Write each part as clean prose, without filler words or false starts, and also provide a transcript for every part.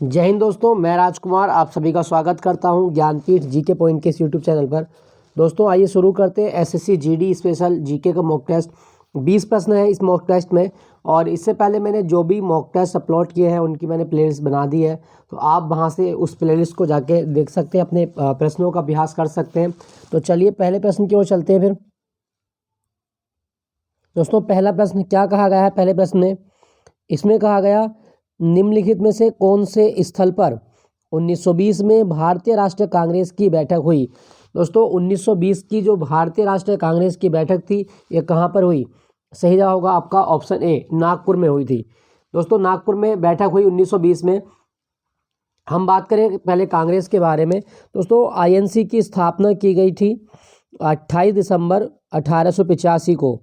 जय हिंद दोस्तों, मैं राजकुमार आप सभी का स्वागत करता हूं ज्ञानपीठ जीके पॉइंट के इस यूट्यूब चैनल पर। दोस्तों आइए शुरू करते हैं एसएससी जीडी स्पेशल जीके का मॉक टेस्ट। 20 प्रश्न है इस मॉक टेस्ट में, और इससे पहले मैंने जो भी मॉक टेस्ट अपलोड किए हैं उनकी मैंने प्लेलिस्ट बना दी है, तो आप वहां से उस प्लेलिस्ट को जाके देख सकते हैं, अपने प्रश्नों का अभ्यास कर सकते हैं। तो चलिए पहले प्रश्न की ओर चलते हैं। फिर दोस्तों पहला प्रश्न क्या कहा गया है? पहले प्रश्न में इसमें कहा गया, निम्नलिखित में से कौन से स्थल पर 1920 में भारतीय राष्ट्रीय कांग्रेस की बैठक हुई? दोस्तों 1920 की जो भारतीय राष्ट्रीय कांग्रेस की बैठक थी, ये कहाँ पर हुई? सही जवाब होगा आपका ऑप्शन ए, नागपुर में हुई थी। दोस्तों नागपुर में बैठक हुई 1920 में। हम बात करें पहले कांग्रेस के बारे में। दोस्तों आईएनसी की स्थापना की गई थी 28 दिसंबर 1885 को।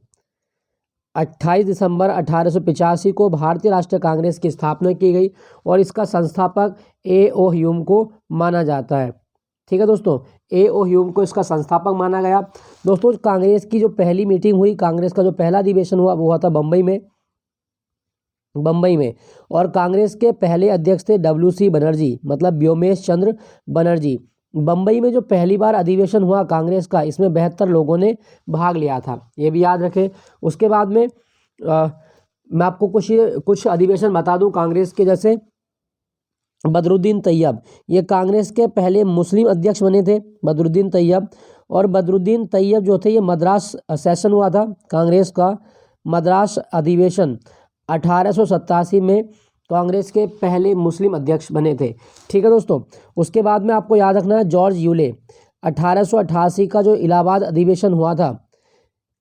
28 दिसंबर 1885 को भारतीय राष्ट्रीय कांग्रेस की स्थापना की गई, और इसका संस्थापक ए.ओ. ह्यूम को माना जाता है। ठीक है दोस्तों, ए.ओ. ह्यूम को इसका संस्थापक माना गया। दोस्तों कांग्रेस की जो पहली मीटिंग हुई, कांग्रेस का जो पहला अधिवेशन हुआ वो हुआ था बम्बई में। और कांग्रेस के पहले अध्यक्ष थे डब्ल्यू.सी. बनर्जी, मतलब व्योमेश चंद्र बनर्जी। बम्बई में जो पहली बार अधिवेशन हुआ कांग्रेस का, इसमें 72 लोगों ने भाग लिया था, ये भी याद रखें। उसके बाद में मैं आपको कुछ अधिवेशन बता दूं कांग्रेस के, जैसे बदरुद्दीन तैयब, ये कांग्रेस के पहले मुस्लिम अध्यक्ष बने थे, बदरुद्दीन तैयब। और बदरुद्दीन तैयब जो थे, ये मद्रास सेशन हुआ था कांग्रेस का, मद्रास अधिवेशन 1887 में कांग्रेस के पहले मुस्लिम अध्यक्ष बने थे। ठीक है दोस्तों, उसके बाद में आपको याद रखना है जॉर्ज यूले, 1888 का जो इलाहाबाद अधिवेशन हुआ था,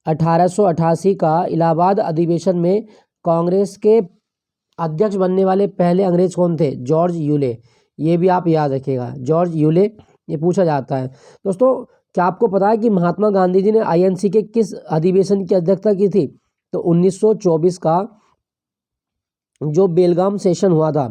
1888 का इलाहाबाद अधिवेशन में कांग्रेस के अध्यक्ष बनने वाले पहले अंग्रेज कौन थे? George Yule. ये भी आप याद रखिएगा, जॉर्ज यूले, ये पूछा जाता है। दोस्तों क्या आपको पता है कि महात्मा गांधी जी ने आईएनसी के किस अधिवेशन की अध्यक्षता की थी? तो 1924 का जो बेलगाम सेशन हुआ था,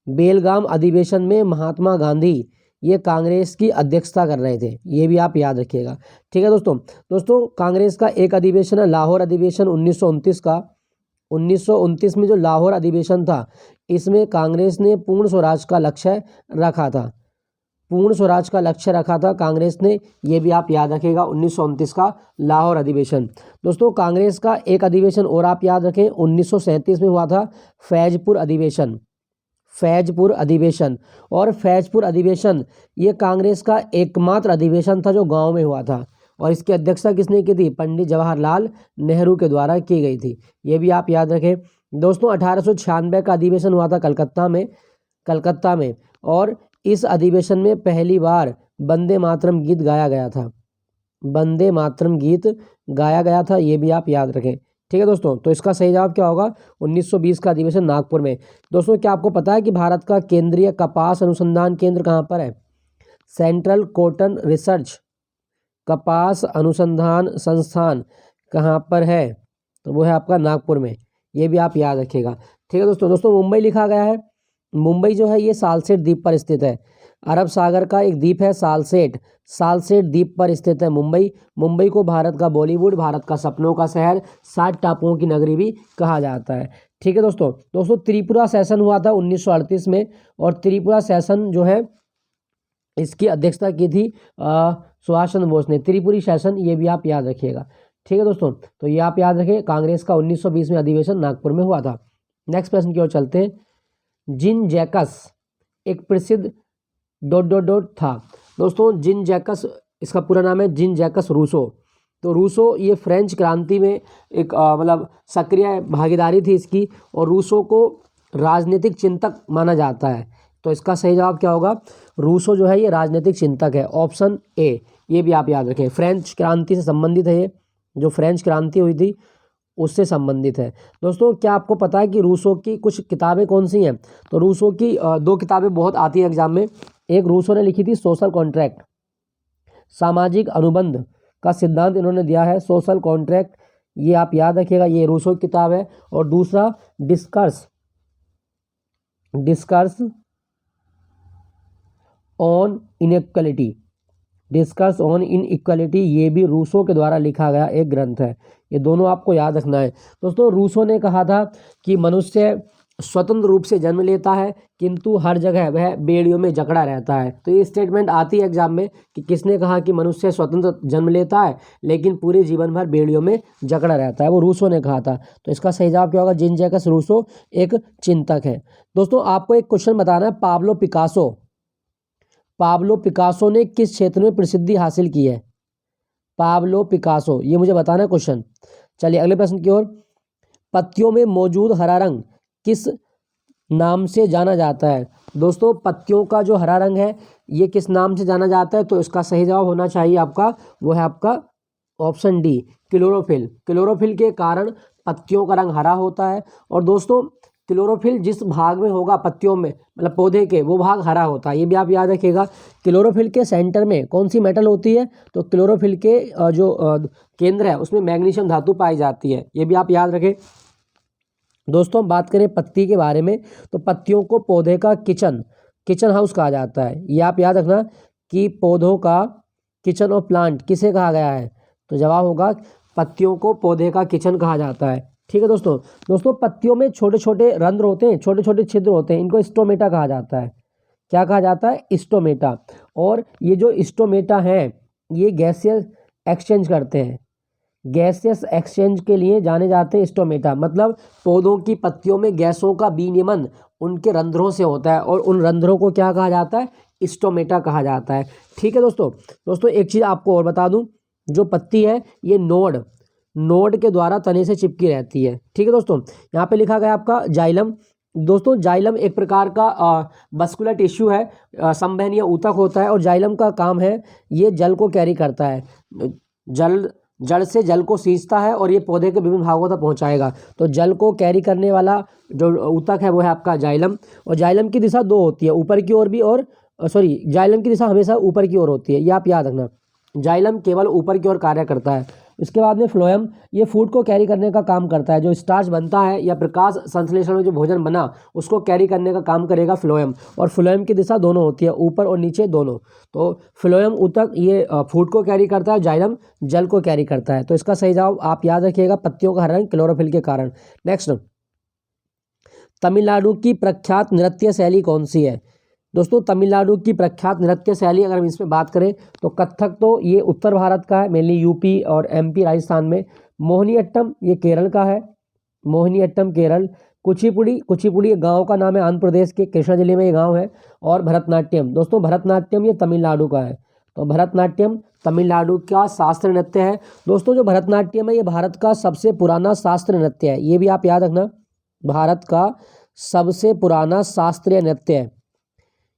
बेलगाम अधिवेशन में महात्मा गांधी ये कांग्रेस की अध्यक्षता कर रहे थे, ये भी आप याद रखिएगा। ठीक है दोस्तों कांग्रेस का एक अधिवेशन है लाहौर अधिवेशन 1929 का। 1929 में जो लाहौर अधिवेशन था, इसमें कांग्रेस ने पूर्ण स्वराज का लक्ष्य रखा था, पूर्ण स्वराज का लक्ष्य रखा था कांग्रेस ने, ये भी आप याद रखिएगा। 1929 का लाहौर अधिवेशन। दोस्तों कांग्रेस का एक अधिवेशन और आप याद रखें, 1937 में हुआ था फैजपुर अधिवेशन, फैजपुर अधिवेशन। और फैजपुर अधिवेशन ये कांग्रेस का एकमात्र अधिवेशन था जो गांव में हुआ था, और इसकी अध्यक्षता किसने की थी? पंडित जवाहरलाल नेहरू के द्वारा की गई थी, ये भी आप याद रखें। दोस्तों 1896 का अधिवेशन हुआ था कलकत्ता में, और इस अधिवेशन में पहली बार वंदे मातरम गीत गाया गया था, वंदे मातरम गीत गाया गया था, ये भी आप याद रखें। ठीक है दोस्तों, तो इसका सही जवाब क्या होगा? 1920 का अधिवेशन नागपुर में। दोस्तों क्या आपको पता है कि भारत का केंद्रीय कपास अनुसंधान केंद्र कहाँ पर है? सेंट्रल कॉटन रिसर्च कपास अनुसंधान संस्थान कहाँ पर है? तो वो है आपका नागपुर में, ये भी आप याद रखिएगा। ठीक है दोस्तों मुंबई लिखा गया है। मुंबई जो है ये सालसेट द्वीप पर स्थित है, अरब सागर का एक द्वीप है सालसेट द्वीप पर स्थित है मुंबई को भारत का बॉलीवुड, भारत का सपनों का शहर, 7 टापुओं की नगरी भी कहा जाता है। ठीक है दोस्तों त्रिपुरा सेशन हुआ था 1938 में, और त्रिपुरा सेशन जो है इसकी अध्यक्षता की थी सुभाष चंद्र बोस ने, त्रिपुरी सेशन, ये भी आप याद रखिएगा। ठीक है दोस्तों, तो ये आप याद रखें, कांग्रेस का 1920 में अधिवेशन नागपुर में हुआ था। नेक्स्ट प्रश्न की ओर चलते हैं। जीन जैकस एक प्रसिद्ध ... था। दोस्तों जीन जैकस, इसका पूरा नाम है जीन जैकस रूसो। तो रूसो ये फ्रेंच क्रांति में एक मतलब सक्रिय भागीदारी थी इसकी, और रूसो को राजनीतिक चिंतक माना जाता है। तो इसका सही जवाब क्या होगा? रूसो जो है ये राजनीतिक चिंतक है, ऑप्शन ए, ये भी आप याद रखें। फ्रेंच क्रांति से संबंधित है, ये जो फ्रेंच क्रांति हुई थी उससे संबंधित है। दोस्तों क्या आपको पता है कि रूसो की कुछ किताबें कौन सी हैं? तो रूसो की 2 किताबें बहुत आती है एग्जाम में। एक रूसो ने लिखी थी सोशल कॉन्ट्रैक्ट, सामाजिक अनुबंध का सिद्धांत इन्होंने दिया है, सोशल कॉन्ट्रैक्ट, ये आप याद रखिएगा, ये रूसो की किताब है। और दूसरा डिस्कर्स on inequality, discuss on inequality, ये भी रूसो के द्वारा लिखा गया एक ग्रंथ है। ये दोनों आपको याद रखना है। दोस्तों रूसो ने कहा था कि मनुष्य स्वतंत्र रूप से जन्म लेता है, किंतु हर जगह वह बेड़ियों में जकड़ा रहता है। तो ये स्टेटमेंट आती है एग्जाम में कि किसने कहा कि मनुष्य स्वतंत्र जन्म लेता है लेकिन पूरे जीवन भर बेड़ियों में जकड़ा रहता है, वो रूसो ने कहा था। तो इसका सही जवाब क्या होगा, जीन जैकस रूसो एक चिंतक है। दोस्तों आपको एक क्वेश्चन बताना है, पाब्लो पिकासो ने किस क्षेत्र में प्रसिद्धि हासिल की है? पाब्लो पिकासो, ये मुझे बताना है क्वेश्चन। चलिए अगले प्रश्न की ओर। पत्तियों में मौजूद हरा रंग किस नाम से जाना जाता है? दोस्तों पत्तियों का जो हरा रंग है ये किस नाम से जाना जाता है? तो इसका सही जवाब होना चाहिए आपका, वो है आपका ऑप्शन डी, क्लोरोफिल। क्लोरोफिल के कारण पत्तियों का रंग हरा होता है। और दोस्तों क्लोरोफिल जिस भाग में होगा पत्तियों में, मतलब पौधे के, वो भाग हरा होता है, ये भी आप याद रखिएगा। क्लोरोफिल के सेंटर में कौन सी मेटल होती है? तो क्लोरोफिल के जो केंद्र है उसमें मैग्नीशियम धातु पाई जाती है, ये भी आप याद रखें। दोस्तों हम बात करें पत्ती के बारे में, तो पत्तियों को पौधे का किचन हाउस कहा जाता है। ये आप याद रखना कि पौधों का किचन और प्लांट किसे कहा गया है? तो जवाब होगा पत्तियों को पौधे का किचन कहा जाता है। ठीक है दोस्तों पत्तियों में छोटे छोटे रंध्र होते हैं, छोटे छोटे छिद्र होते हैं, इनको स्टोमेटा कहा जाता है। क्या कहा जाता है? स्टोमेटा। और ये जो स्टोमेटा हैं ये गैसियस एक्सचेंज करते हैं, गैसियस एक्सचेंज के लिए जाने जाते हैं स्टोमेटा। मतलब पौधों की पत्तियों में गैसों का विनिमय उनके रंध्रों से होता है और उन रंध्रों को क्या कहा जाता है? स्टोमेटा कहा जाता है। ठीक है दोस्तों एक चीज़ आपको और बता दूं, जो पत्ती है ये नोड के द्वारा तने से चिपकी रहती है। ठीक है दोस्तों, यहाँ पे लिखा गया आपका जाइलम। दोस्तों जाइलम एक प्रकार का मस्कुलर टिश्यू है, संवहनीय ऊतक होता है। और जाइलम का काम है ये जल को कैरी करता है, जड़ से जल को सींचता है और ये पौधे के विभिन्न भागों तक पहुंचाएगा। तो जल को कैरी करने वाला जो ऊतक है वो है आपका जाइलम। और जाइलम की दिशा दो होती है, ऊपर की ओर भी, और जाइलम की दिशा हमेशा ऊपर की ओर होती है, ये आप याद रखना। जाइलम केवल ऊपर की ओर कार्य करता है। इसके बाद में फ्लोएम, ये फूड को कैरी करने का काम करता है। जो स्टार्च बनता है या प्रकाश संश्लेषण में जो भोजन बना उसको कैरी करने का काम करेगा फ्लोएम। और फ्लोएम की दिशा दोनों होती है, ऊपर और नीचे दोनों। तो फ्लोएम ऊतक ये फूड को कैरी करता है, जाइलम जल को कैरी करता है। तो इसका सही जवाब आप याद रखिएगा, पत्तियों का हरा रंग क्लोरोफिल के कारण। नेक्स्ट, तमिलनाडु की प्रख्यात नृत्य शैली कौन सी है? दोस्तों तमिलनाडु की प्रख्यात नृत्य शैली अगर हम इसमें बात करें तो कथक, तो ये उत्तर भारत का है, मेनली यूपी और एमपी राजस्थान में। मोहिनीअट्टम ये केरल का है, मोहिनीअट्टम केरल। कुचिपुड़ी एक गांव का नाम है, आंध्र प्रदेश के कृष्णा जिले में ये गांव है। और भरतनाट्यम, दोस्तों भरतनाट्यम ये तमिलनाडु का है। तो भरतनाट्यम तमिलनाडु का शास्त्रीय नृत्य है। दोस्तों जो भरतनाट्यम है ये भारत का सबसे पुराना शास्त्रीय नृत्य है, ये भी आप याद रखना, भारत का सबसे पुराना शास्त्रीय नृत्य है।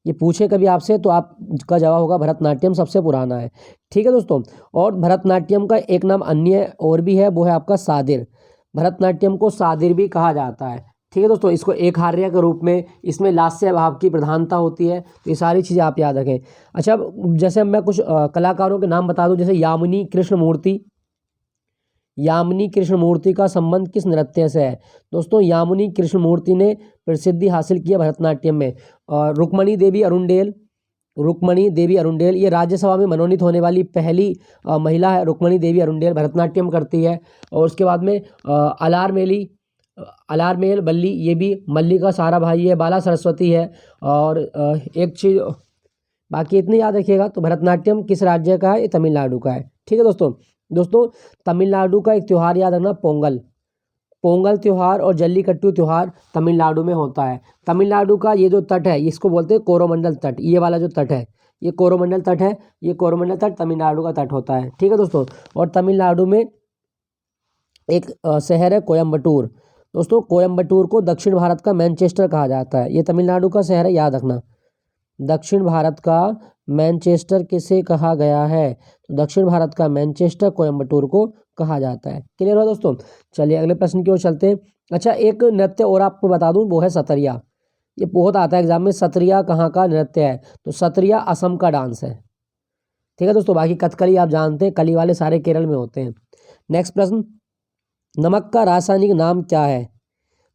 ये पूछे कभी आपसे तो आपका जवाब होगा भरतनाट्यम सबसे पुराना है। ठीक है दोस्तों, और भरतनाट्यम का एक नाम अन्य और भी है, वो है आपका सादिर। भरतनाट्यम को सादिर भी कहा जाता है। ठीक है दोस्तों, इसको एक हार्य के रूप में, इसमें लास्य भाव की प्रधानता होती है। तो ये सारी चीज़ें आप याद रखें। अच्छा, जैसे मैं कुछ कलाकारों के नाम बता दूं, जैसे यामिनी कृष्णमूर्ति का संबंध किस नृत्य से है? दोस्तों यामिनी कृष्णमूर्ति ने प्रसिद्धि हासिल की है भरतनाट्यम में। और रुक्मणी देवी अरुंडेल ये राज्यसभा में मनोनीत होने वाली पहली महिला है। रुक्मणी देवी अरुंडेल भरतनाट्यम करती है। और उसके बाद में अलारमेल बल्ली, ये भी मल्लिका साराभाई है। बाला सरस्वती है। और एक चीज़ बाकी इतनी याद रखिएगा, तो भरतनाट्यम किस राज्य का है? ये तमिलनाडु का है। ठीक है दोस्तों तमिलनाडु का एक त्यौहार याद रखना, पोंगल त्यौहार और जल्लीकट्टू त्यौहार तमिलनाडु में होता है। तमिलनाडु का ये जो तट है इसको बोलते हैं कोरोमंडल तट। ये वाला जो तट है ये कोरोमंडल तट है, ये कोरोमंडल तट तमिलनाडु का तट होता है। ठीक है दोस्तों, और तमिलनाडु में एक शहर है कोयम्बटूर। दोस्तों कोयम्बटूर को दक्षिण भारत का मैनचेस्टर कहा जाता है, ये तमिलनाडु का शहर है, याद रखना। दक्षिण भारत का मैनचेस्टर किसे कहा गया है? तो दक्षिण भारत का मैनचेस्टर कोयम्बटूर को कहा जाता है। क्लियर हुआ दोस्तों? चलिए अगले प्रश्न की ओर चलते हैं। अच्छा, एक नृत्य और आपको बता दूं, वो है सतरिया। ये बहुत आता है एग्जाम में, सतरिया कहाँ का नृत्य है? तो सतरिया असम का डांस है। ठीक है दोस्तों, बाकी कथकली आप जानते हैं, कली वाले सारे केरल में होते हैं। नेक्स्ट प्रश्न, नमक का रासायनिक नाम क्या है?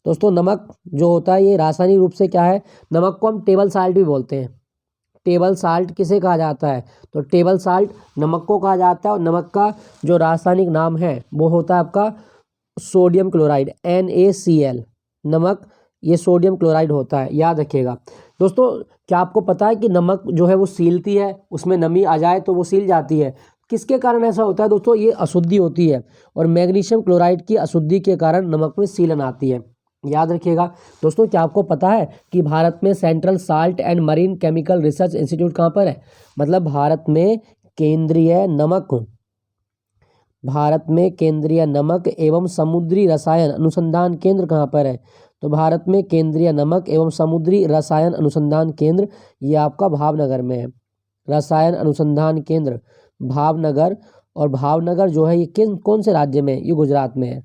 दोस्तों नमक जो होता है ये रासायनिक रूप से क्या है? नमक को हम टेबल साल्ट भी बोलते हैं। टेबल साल्ट किसे कहा जाता है? तो टेबल साल्ट नमक को कहा जाता है। और नमक का जो रासायनिक नाम है वो होता है आपका सोडियम क्लोराइड, NaCl। नमक ये सोडियम क्लोराइड होता है, याद रखिएगा। दोस्तों क्या आपको पता है कि नमक जो है वो सीलती है, उसमें नमी आ जाए तो वो सील जाती है। किसके कारण ऐसा होता है दोस्तों? ये अशुद्धि होती है, और मैग्नीशियम क्लोराइड की अशुद्धि के कारण नमक में सीलन आती है, याद रखिएगा। दोस्तों क्या आपको पता है कि भारत में central salt and marine chemical research institute कहाँ पर है? मतलब भारत में केंद्रीय नमक एवं समुद्री रसायन अनुसंधान केंद्र कहाँ पर है? तो भारत में केंद्रीय नमक एवं समुद्री रसायन अनुसंधान केंद्र ये आपका भावनगर में है। रसायन अनुसंधान केंद्र भावनगर, और भावनगर जो है ये कौन से राज्य में है? ये गुजरात में है,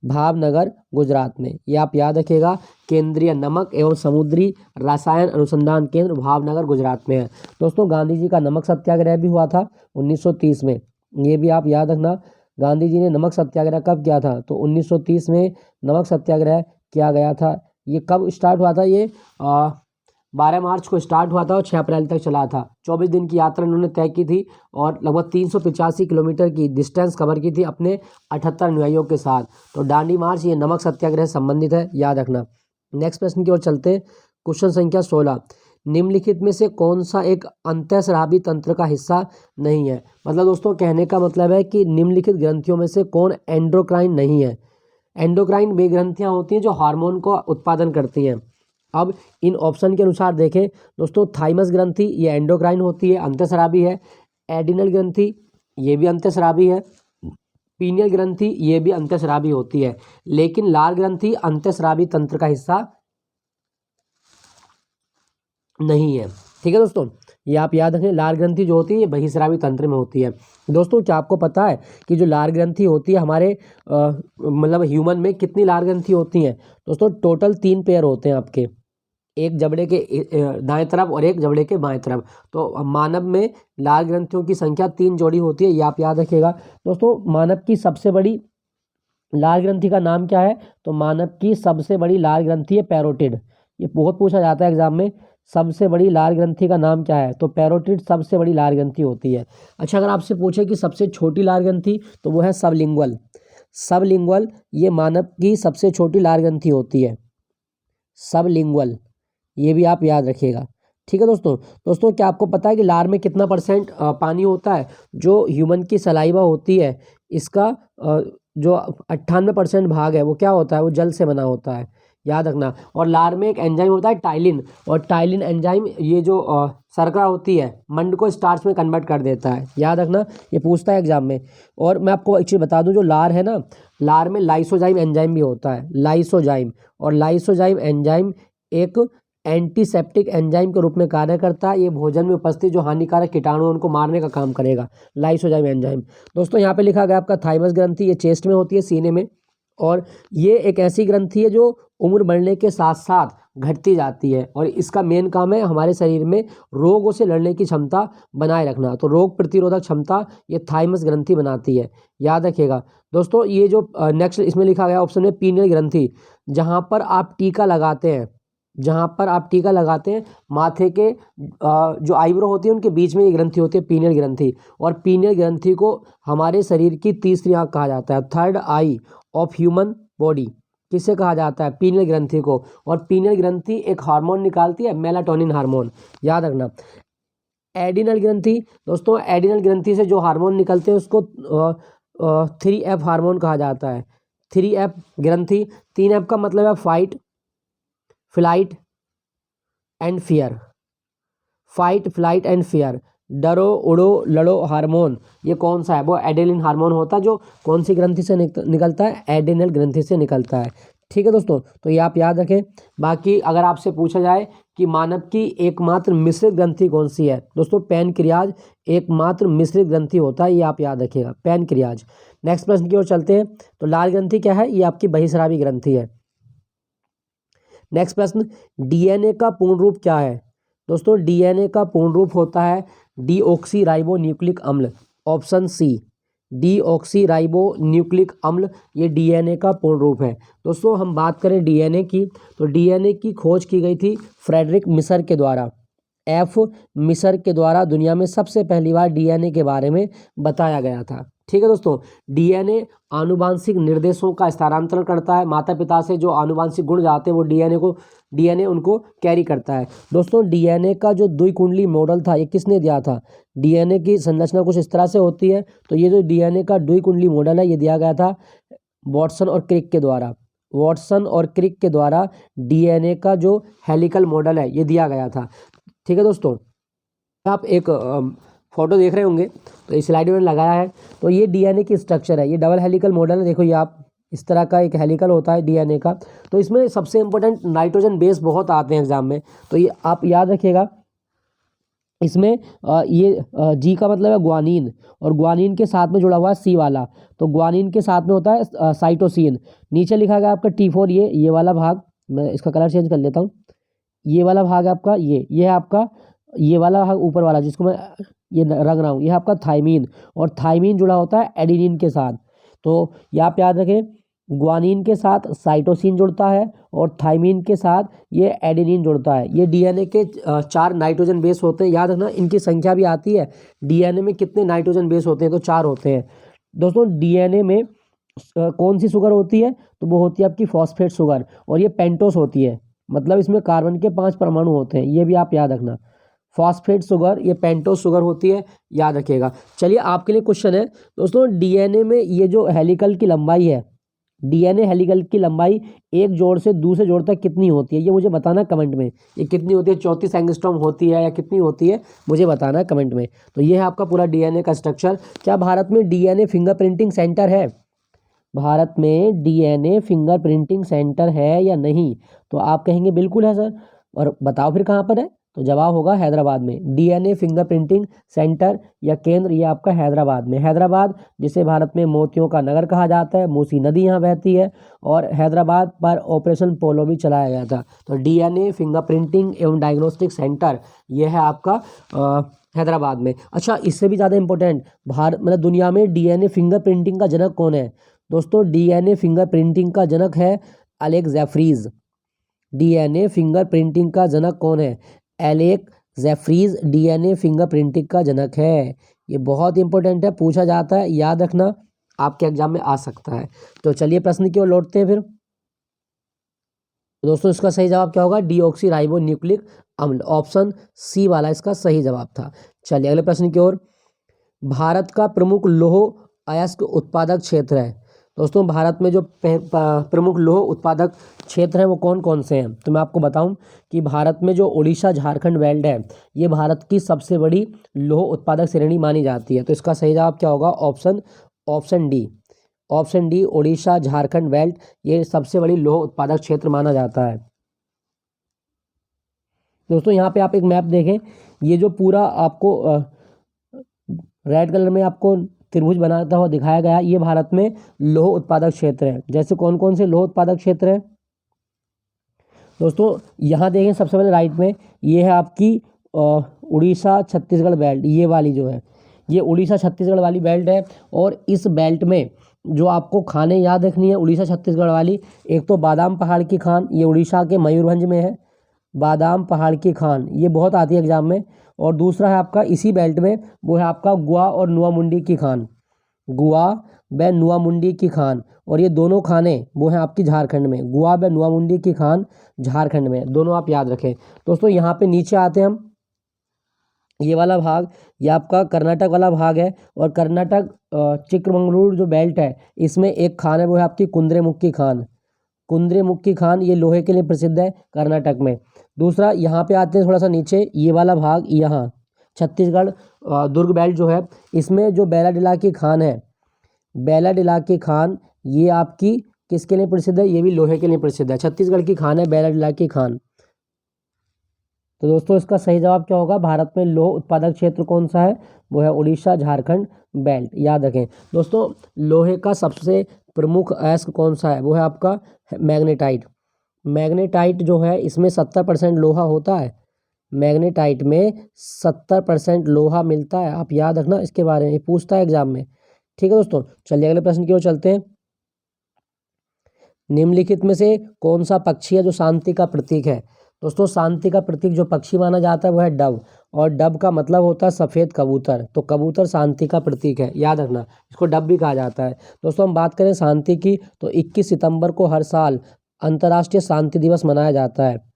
भावनगर गुजरात में। ये आप याद रखिएगा, केंद्रीय नमक एवं समुद्री रसायन अनुसंधान केंद्र भावनगर गुजरात में है। दोस्तों गांधी जी का नमक सत्याग्रह भी हुआ था 1930 में, ये भी आप याद रखना। गांधी जी ने नमक सत्याग्रह कब किया था? तो 1930 में नमक सत्याग्रह किया गया था। ये कब स्टार्ट हुआ था? ये 12 मार्च को स्टार्ट हुआ था और 6 अप्रैल तक चला था। 24 दिन की यात्रा इन्होंने तय की थी और लगभग 385 किलोमीटर की डिस्टेंस कवर की थी अपने 78 अनुयायियों के साथ। तो दांडी मार्च ये नमक सत्याग्रह से संबंधित है, याद रखना। नेक्स्ट प्रश्न की ओर चलते हैं। क्वेश्चन संख्या 16, निम्नलिखित में से कौन सा एक अंतःस्रावी तंत्र का हिस्सा नहीं है? मतलब दोस्तों कहने का मतलब है कि निम्नलिखित ग्रंथियों में से कौन एंडोक्राइन नहीं है? एंडोक्राइन वे ग्रंथियां होती हैं जो हार्मोन को उत्पादन करती हैं। अब इन ऑप्शन के अनुसार देखें दोस्तों, थाइमस ग्रंथि ये एंडोक्राइन होती है, अंतःस्रावी है। एडिनल ग्रंथि ये भी अंतःस्रावी है। पीनियल ग्रंथि ये भी अंतःस्रावी होती है, लेकिन लार ग्रंथि अंतःस्रावी तंत्र का हिस्सा नहीं है। ठीक है दोस्तों, ये आप याद रखें, लार ग्रंथि जो होती है ये बहिस्रावी तंत्र में होती है। दोस्तों क्या आपको पता है कि जो लार ग्रंथि होती है हमारे मतलब ह्यूमन में कितनी लार ग्रंथि होती हैं? दोस्तों टोटल 3 पेयर होते हैं आपके, एक जबड़े के दाएं तरफ और एक जबड़े के बाएं तरफ। तो मानव में लार ग्रंथियों की संख्या 3 जोड़ी होती है, ये आप याद रखिएगा। दोस्तों मानव की सबसे बड़ी लार ग्रंथि का नाम क्या है? तो मानव की सबसे बड़ी लार ग्रंथि है पैरोटिड। ये बहुत पूछा जाता है एग्जाम में, सबसे बड़ी लार ग्रंथि का नाम क्या है? तो पैरोटिड सबसे बड़ी लार ग्रंथि होती है। अच्छा अगर आपसे पूछे कि सबसे छोटी लार ग्रंथि, तो वो है सबलिंगुअल ये मानव की सबसे छोटी लार ग्रंथि होती है, सबलिंगुअल, ये भी आप याद रखिएगा। ठीक है दोस्तों क्या आपको पता है कि लार में कितना % पानी होता है? जो ह्यूमन की सलाइवा होती है इसका जो 98% भाग है वो क्या होता है? वो जल से बना होता है, याद रखना। और लार में एक एंजाइम होता है टाइलिन, और टाइलिन एंजाइम ये जो शर्करा होती है मंड को स्टार्च में कन्वर्ट कर देता है, याद रखना, ये पूछता है एग्जाम में। और मैं आपको एक चीज़ बता दूं, जो लार है ना, लार में लाइसोजाइम एंजाइम भी होता है, लाइसोजाइम। और लाइसोजाइम एंजाइम एक एंटीसेप्टिक एंजाइम के रूप में कार्य करता है। ये भोजन में उपस्थित जो हानिकारक कीटाणु उनको मारने का काम करेगा, लाइसोजाइम एंजाइम। दोस्तों यहाँ पे लिखा गया आपका थाइमस ग्रंथि, ये चेस्ट में होती है, सीने में, और ये एक ऐसी ग्रंथि है जो उम्र बढ़ने के साथ साथ घटती जाती है, और इसका मेन काम है हमारे शरीर में रोगों से लड़ने की क्षमता बनाए रखना। तो रोग प्रतिरोधक क्षमता ये थाइमस ग्रंथि बनाती है, याद रखिएगा। दोस्तों ये जो नेक्स्ट इसमें लिखा गया ऑप्शन में पीनियल ग्रंथि, जहाँ पर आप टीका लगाते हैं माथे के जो आईब्रो होती है उनके बीच में ये ग्रंथि होती है, पीनियल ग्रंथि। और पीनियल ग्रंथि को हमारे शरीर की तीसरी आंख कहा जाता है, third I of human body. किसे कहा जाता है? पीनियल ग्रंथि को। और पीनियल ग्रंथि एक हार्मोन निकालती है, मेलाटोनिन हार्मोन, याद रखना। एडिनल ग्रंथि, दोस्तों एडिनल ग्रंथि से जो हार्मोन निकलते हैं उसको 3F हार्मोन कहा जाता है, 3F ग्रंथि। 3F का मतलब है fight, flight and fear, fight flight and fear, डरो उड़ो लड़ो हार्मोन। ये कौन सा है? वो एडिनिन हार्मोन होता है, जो कौन सी ग्रंथि से निकलता है? एडिनल ग्रंथि से निकलता है। ठीक है दोस्तों, तो ये आप याद रखें। बाकी अगर आपसे पूछा जाए कि मानव की एकमात्र मिश्रित ग्रंथि कौन सी है, दोस्तों पैनक्रियाज एकमात्र मिश्रित ग्रंथि होता है, ये आप याद रखिएगा, पैनक्रियाज। नेक्स्ट प्रश्न की ओर चलते हैं। तो लार ग्रंथि क्या है? ये आपकी बहिस्रावी ग्रंथि है। नेक्स्ट प्रश्न, डीएनए का पूर्ण रूप क्या है? दोस्तों डीएनए का पूर्ण रूप होता है डीऑक्सी न्यूक्लिक अम्ल, ऑप्शन सी, डीऑक्सी न्यूक्लिक अम्ल, ये डीएनए का पूर्ण रूप है। दोस्तों हम बात करें डीएनए की, तो डीएनए की खोज की गई थी फ्रेडरिक मिसर के द्वारा, मिसर के द्वारा दुनिया में सबसे पहली बार डीएनए के बारे में बताया गया था। ठीक है दोस्तों। डीएनए आनुवांशिक निर्देशों का स्थानांतरण करता है, माता पिता से जो आनुवांशिक गुण जाते हैं वो डीएनए उनको कैरी करता है। दोस्तों डीएनए का जो द्विकुंडली मॉडल था ये किसने दिया था? डीएनए की संरचना कुछ इस तरह से होती है, तो ये जो डीएनए का द्विकुंडली मॉडल है ये दिया गया था वॉटसन और क्रिक के द्वारा। वॉटसन और क्रिक के द्वारा डीएनए का जो हेलिकल मॉडल है ये दिया गया था। ठीक है दोस्तों, आप एक फोटो देख रहे होंगे, तो इस स्लाइड में लगाया है, तो ये डीएनए की स्ट्रक्चर है, ये डबल हेलिकल मॉडल है। देखो ये आप इस तरह का एक हेलिकल होता है डीएनए का। तो इसमें सबसे इंपॉर्टेंट नाइट्रोजन बेस बहुत आते हैं एग्जाम में, तो ये आप याद रखिएगा। इसमें ये जी का मतलब है ग्वानिन, और ग्वानिन के साथ में जुड़ा हुआ है सी वाला, तो ग्वानिन के साथ में होता है साइटोसिन। नीचे लिखा गया आपका T4, ये वाला भाग, मैं इसका कलर चेंज कर लेता हूँ। ये वाला भाग है आपका, ये है आपका, ये वाला भाग ऊपर वाला जिसको मैं ये रंग रहा हूँ, ये आपका थाइमीन, और थाइमीन जुड़ा होता है एडेनिन के साथ। तो ये आप याद रखें, ग्वानिन के साथ साइटोसिन जुड़ता है और थाइमीन के साथ ये एडेनिन जुड़ता है। ये डीएनए के 4 नाइट्रोजन बेस होते हैं, याद रखना। इनकी संख्या भी आती है, डीएनए में कितने नाइट्रोजन बेस होते हैं, तो 4 होते हैं। दोस्तों डीएनए में कौन सी शुगर होती है, तो वो होती है आपकी फॉस्फेट शुगर, और ये पेंटोस होती है, मतलब इसमें कार्बन के 5 परमाणु होते हैं, ये भी आप याद रखना। फॉस्फेट शुगर, ये पेंटोस शुगर होती है, याद रखिएगा। चलिए आपके लिए क्वेश्चन है दोस्तों, डीएनए में ये जो हेलिकल की लंबाई है, डीएनए हेलिकल की लंबाई एक जोड़ से दूसरे जोड़ तक कितनी होती है, ये मुझे बताना कमेंट में। ये कितनी होती है, 34 एंगस्ट्रॉम होती है या कितनी होती है, मुझे बताना कमेंट में। तो ये है आपका पूरा डीएनए का स्ट्रक्चर। क्या भारत में डीएनए फिंगरप्रिंटिंग सेंटर है? भारत में डीएनए फिंगरप्रिंटिंग सेंटर है या नहीं? तो आप कहेंगे बिल्कुल है सर, और बताओ फिर कहाँ पर है, तो जवाब होगा हैदराबाद में। डीएनए फिंगरप्रिंटिंग सेंटर या केंद्र ये आपका हैदराबाद में। हैदराबाद जिसे भारत में मोतियों का नगर कहा जाता है, मूसी नदी यहाँ बहती है, और हैदराबाद पर ऑपरेशन पोलो भी चलाया गया था। तो डीएनए फिंगरप्रिंटिंग एवं डायग्नोस्टिक सेंटर ये है आपका हैदराबाद में। अच्छा, इससे भी ज़्यादा इंपॉर्टेंट, भारत मतलब दुनिया में डीएनए फिंगरप्रिंटिंग का जनक कौन है? दोस्तों डीएनए फिंगरप्रिंटिंग का जनक है एलेक्स जेफरीज। डीएनए फिंगरप्रिंटिंग का जनक कौन है? एलेक्स जेफरीज डीएनए फिंगरप्रिंटिंग का जनक है। ये बहुत इंपॉर्टेंट है, पूछा जाता है, याद रखना, आपके एग्जाम में आ सकता है। तो चलिए प्रश्न की ओर लौटते हैं फिर। दोस्तों इसका सही जवाब क्या होगा? डीऑक्सी राइबो न्यूक्लिक अम्ल, ऑप्शन सी वाला इसका सही जवाब था। चलिए अगले प्रश्न की ओर। भारत का प्रमुख लौह अयस्क उत्पादक क्षेत्र है। दोस्तों भारत में जो प्रमुख लौह उत्पादक क्षेत्र हैं वो कौन कौन से हैं, तो मैं आपको बताऊं कि भारत में जो उड़ीसा झारखंड बेल्ट है ये भारत की सबसे बड़ी लौह उत्पादक श्रेणी मानी जाती है। तो इसका सही जवाब क्या होगा? Option D Orissa Jharkhand belt ये सबसे बड़ी लौह उत्पादक क्षेत्र माना जाता है। दोस्तों यहाँ पे आप एक मैप देखें, ये जो पूरा आपको रेड कलर में आपको त्रिभुज बनाता हुआ दिखाया गया, ये भारत में लौह उत्पादक क्षेत्र है। जैसे कौन कौन से लौह उत्पादक क्षेत्र हैं दोस्तों, यहाँ देखें सबसे पहले राइट में, ये है आपकी उड़ीसा छत्तीसगढ़ बेल्ट, ये वाली जो है ये उड़ीसा छत्तीसगढ़ वाली बेल्ट है। और इस बेल्ट में जो आपको खाने याद रखनी है उड़ीसा छत्तीसगढ़ वाली, एक तो बादाम पहाड़ की खान, ये उड़ीसा के मयूरभंज में है, बादाम पहाड़ की खान, ये बहुत आती है एग्जाम में। और दूसरा है आपका इसी बेल्ट में, वो है आपका गुआ और नुआमुंडी की खान, गुआ व नुआमुंडी की खान, और ये दोनों खाने वो हैं आपकी झारखंड में, गुआ व नुआमुंडी की खान झारखंड में, दोनों आप याद रखें। दोस्तों यहाँ पे नीचे आते हैं हम, ये वाला भाग ये आपका कर्नाटक वाला भाग है, और कर्नाटक चिकमंगलुरु जो बेल्ट है इसमें एक खान है वो है आपकी कुंद्रेमुख की खान। कुंद्रेमुख की खान ये लोहे के लिए प्रसिद्ध है कर्नाटक में। दूसरा यहाँ पे आते हैं थोड़ा सा नीचे, ये वाला भाग यहाँ छत्तीसगढ़ दुर्ग बेल्ट जो है, इसमें जो बैलाडिला की खान है, बैलाडिला की खान ये आपकी किसके लिए प्रसिद्ध है? ये भी लोहे के लिए प्रसिद्ध है, छत्तीसगढ़ की खान है बैलाडिला की खान। तो दोस्तों इसका सही जवाब क्या होगा? भारत में लौह उत्पादक क्षेत्र कौन सा है? वो है उड़ीसा झारखंड बेल्ट, याद रखें। दोस्तों लोहे का सबसे प्रमुख अयस्क कौन सा है? वो है आपका मैग्नेटाइट। मैग्नेटाइट जो है इसमें 70% लोहा होता है, मैग्नेटाइट में 70% लोहा मिलता है, आप याद रखना इसके बारे में, ये पूछता है एग्जाम में। ठीक है दोस्तों, चलिए अगले प्रश्न की ओर चलते हैं। निम्नलिखित में से कौन सा पक्षी है जो शांति का प्रतीक है? दोस्तों शांति का प्रतीक जो पक्षी माना जाता है वो है डव, और डव का मतलब होता है सफ़ेद कबूतर। तो कबूतर शांति का प्रतीक है, याद रखना, इसको डव भी कहा जाता है। दोस्तों हम बात करें शांति की, तो 21 सितंबर को हर साल अंतर्राष्ट्रीय शांति दिवस मनाया जाता है।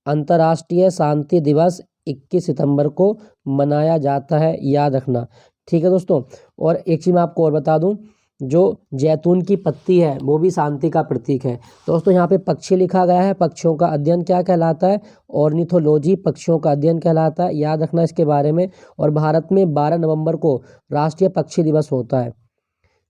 अंतर्राष्ट्रीय शांति दिवस 21 सितंबर को मनाया जाता है, याद रखना। ठीक है दोस्तों, और एक चीज़ मैं आपको और बता दूं, जो जैतून की पत्ती है वो भी शांति का प्रतीक है। दोस्तों यहाँ पे पक्षी लिखा गया है, पक्षियों का अध्ययन क्या कहलाता है? ऑर्निथोलॉजी पक्षियों का अध्ययन कहलाता है, याद रखना इसके बारे में। और भारत में 12 नवंबर को राष्ट्रीय पक्षी दिवस होता है।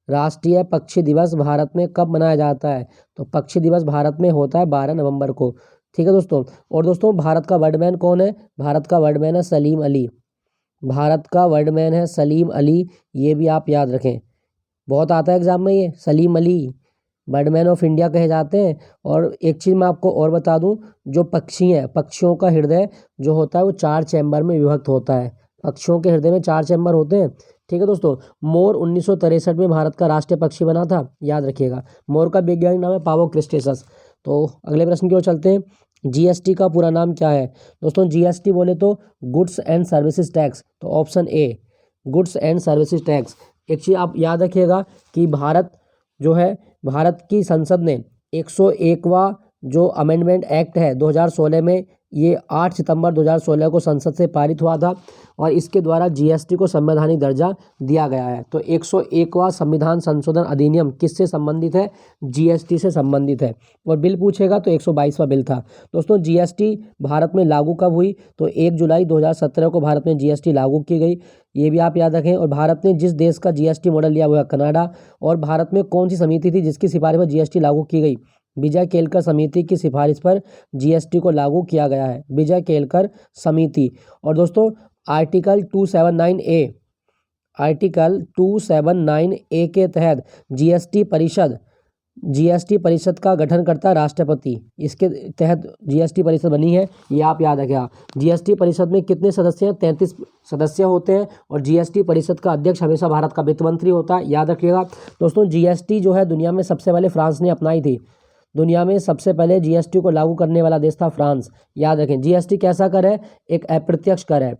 राष्ट्रीय पक्षी दिवस भारत में कब मनाया जाता है? तो पक्षी दिवस भारत में होता है 12 नवंबर को। ठीक है दोस्तों, और दोस्तों भारत का वर्डमैन कौन है? भारत का वर्डमैन है सलीम अली। भारत का वर्डमैन है सलीम अली, ये भी आप याद रखें, बहुत आता है एग्जाम में ये। Salim Ali Birdman of India कहे जाते हैं। और एक चीज़ मैं आपको और बता दूं, जो पक्षी हैं, पक्षियों का हृदय जो होता है वो 4 चैम्बर में विभक्त होता है। पक्षियों के हृदय में 4 चैम्बर होते हैं। ठीक है दोस्तों, मोर 1963 में भारत का राष्ट्रीय पक्षी बना था, याद रखिएगा। मोर का वैज्ञानिक नाम है पावो क्रिस्टेसस। तो अगले प्रश्न की ओर चलते हैं। जीएसटी का पूरा नाम क्या है? दोस्तों जीएसटी बोले तो गुड्स एंड सर्विसेज टैक्स, तो option A goods and services tax. एक चीज़ आप याद रखिएगा कि भारत जो है, भारत की संसद ने 101वां जो अमेंडमेंट एक्ट है 2016 में, ये 8 सितंबर 2016 को संसद से पारित हुआ था, और इसके द्वारा जीएसटी को संवैधानिक दर्जा दिया गया है। तो 101वां संविधान संशोधन अधिनियम किससे संबंधित है? जीएसटी से संबंधित है। और बिल पूछेगा तो 122वां बिल था। दोस्तों जीएसटी भारत में लागू कब हुई? तो 1 जुलाई 2017 को भारत में जीएसटी लागू की गई, ये भी आप याद रखें। और भारत ने जिस देश का जीएसटी मॉडल लिया वो है कनाडा। और भारत में कौन सी समिति थी जिसकी सिफारिश पर जीएसटी लागू की गई? विजय केलकर समिति की सिफारिश पर जीएसटी को लागू किया गया है, विजय केलकर समिति। और दोस्तों आर्टिकल 279 के तहत जीएसटी परिषद का गठन करता है राष्ट्रपति। इसके तहत जीएसटी परिषद बनी है, ये आप याद रखिएगा। जीएसटी परिषद में कितने सदस्य हैं? 33 सदस्य होते हैं। और जीएसटी परिषद का अध्यक्ष हमेशा भारत का वित्त मंत्री होता है, याद रखिएगा। दोस्तों जीएसटी जो है दुनिया में सबसे पहले फ्रांस ने अपनाई थी। दुनिया में सबसे पहले जीएसटी को लागू करने वाला देश था फ्रांस, याद रखें। जीएसटी कैसा कर है? एक अप्रत्यक्ष कर है,